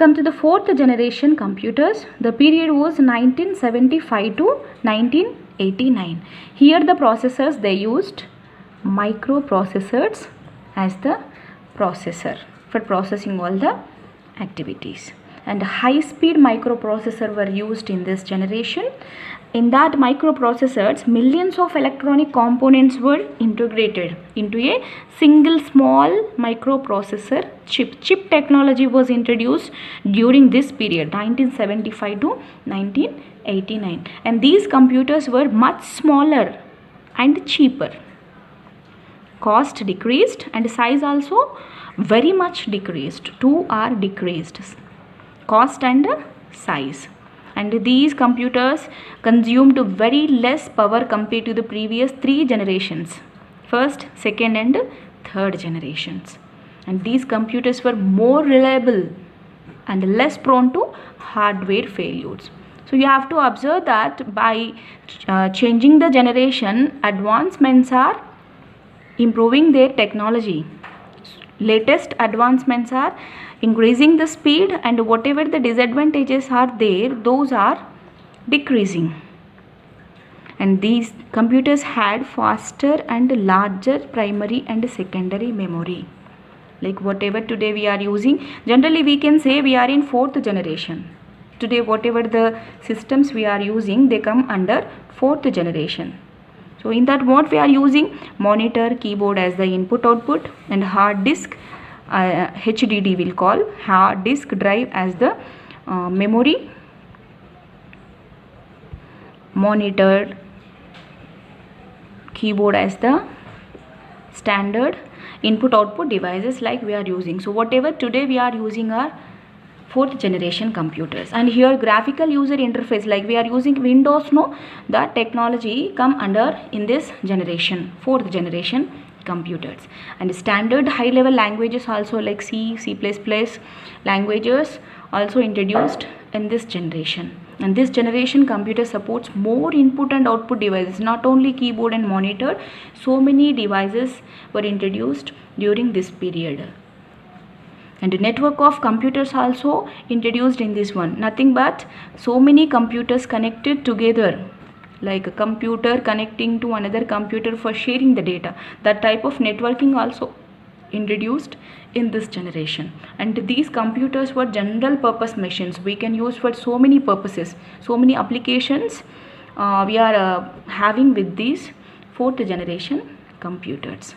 Come to the fourth generation computers. The period was 1975 to 1989. Here the processors, they used microprocessors as the processor for processing all the activities, and high-speed microprocessor were used in this generation. In that microprocessors, millions of electronic components were integrated into a single small microprocessor chip. Chip technology was introduced during this period, 1975 to 1989, and these computers were much smaller and cheaper. Cost decreased and size also very much decreased. Two are decreased, cost and size. And these computers consumed very less power compared to the previous three generations, first, second and third generations. And these computers were more reliable and less prone to hardware failures. So you have to observe that by changing the generation, advancements are improving their technology. Latest advancements are increasing the speed, and whatever the disadvantages are there, those are decreasing. And these computers had faster and larger primary and secondary memory. Like whatever today we are using, generally we can say we are in fourth generation. Today whatever the systems we are using, they come under fourth generation. So in that, what we are using, monitor, keyboard as the input output, and hard disk, HDD will call, hard disk drive as the memory, monitor, keyboard as the standard input output devices like we are using. So whatever today we are using are fourth generation computers. And here graphical user interface, like we are using Windows, no, that technology come under in this generation, fourth generation computers. And standard high level languages also like C, C++ languages also introduced in this generation. And this generation computer supports more input and output devices, not only keyboard and monitor. So many devices were introduced during this period. And the network of computers also introduced in this one. Nothing but so many computers connected together, like a computer connecting to another computer for sharing the data. That type of networking also introduced in this generation. And these computers were general purpose machines. We can use for so many purposes, so many applications we are having with these fourth generation computers.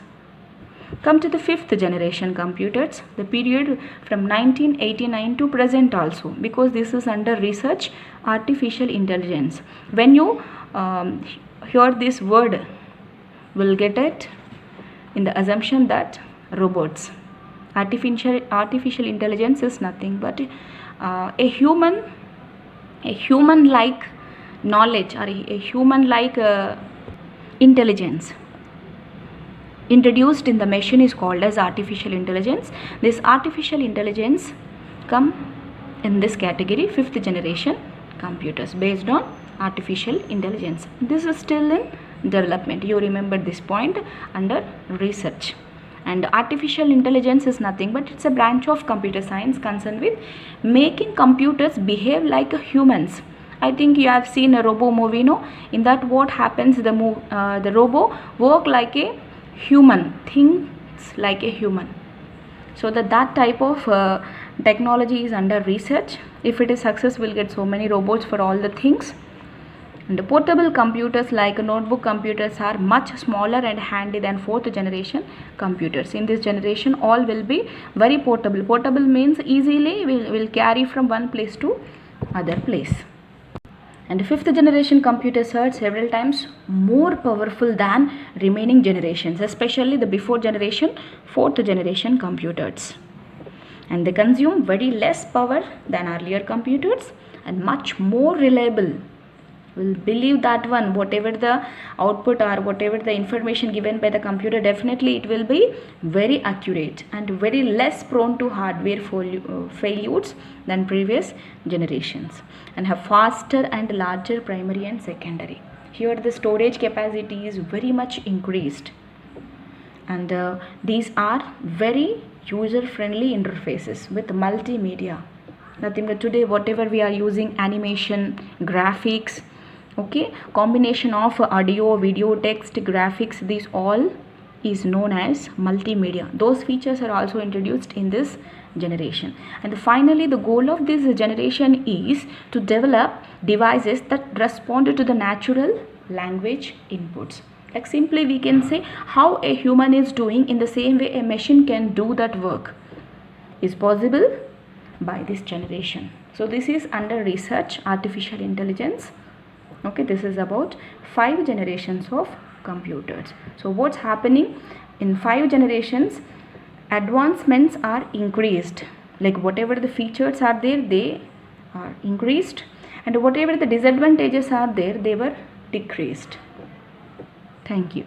Come to the fifth generation computers, the period from 1989 to present also, because this is under research, artificial intelligence. When you hear this word, will get it in the assumption that robots. Artificial intelligence is nothing but a human-like knowledge or a human-like intelligence introduced in the machine is called as artificial intelligence. This artificial intelligence come in this category, fifth generation computers based on artificial intelligence. This is still in development. You remember this point under research. And artificial intelligence is nothing but it's a branch of computer science concerned with making computers behave like humans. I think you have seen a robo movie, no? In that, what happens, the robo work like a human, thinks like a human. So that type of technology is under research. If it is success, we'll get so many robots for all the things. And the portable computers like notebook computers are much smaller and handy than fourth generation computers. In this generation, all will be very portable. Portable means easily will carry from one place to other place. And fifth generation computers are several times more powerful than remaining generations, especially the before generation, fourth generation computers. And they consume very less power than earlier computers and much more reliable. We'll believe that one, whatever the output or whatever the information given by the computer, definitely it will be very accurate and very less prone to hardware failures than previous generations, and have faster and larger primary and secondary. Here the storage capacity is very much increased, and these are very user friendly interfaces with multimedia. Nothing but today whatever we are using, animation, graphics, okay, combination of audio, video, text, graphics, these all is known as multimedia. Those features are also introduced in this generation. And finally, the goal of this generation is to develop devices that respond to the natural language inputs. Like simply we can say how a human is doing, in the same way a machine can do that work is possible by this generation. So this is under research, artificial intelligence. Okay, this is about 5 generations of computers. So what's happening in 5 generations? Advancements are increased, like whatever the features are there, they are increased, and whatever the disadvantages are there, they were decreased. Thank you.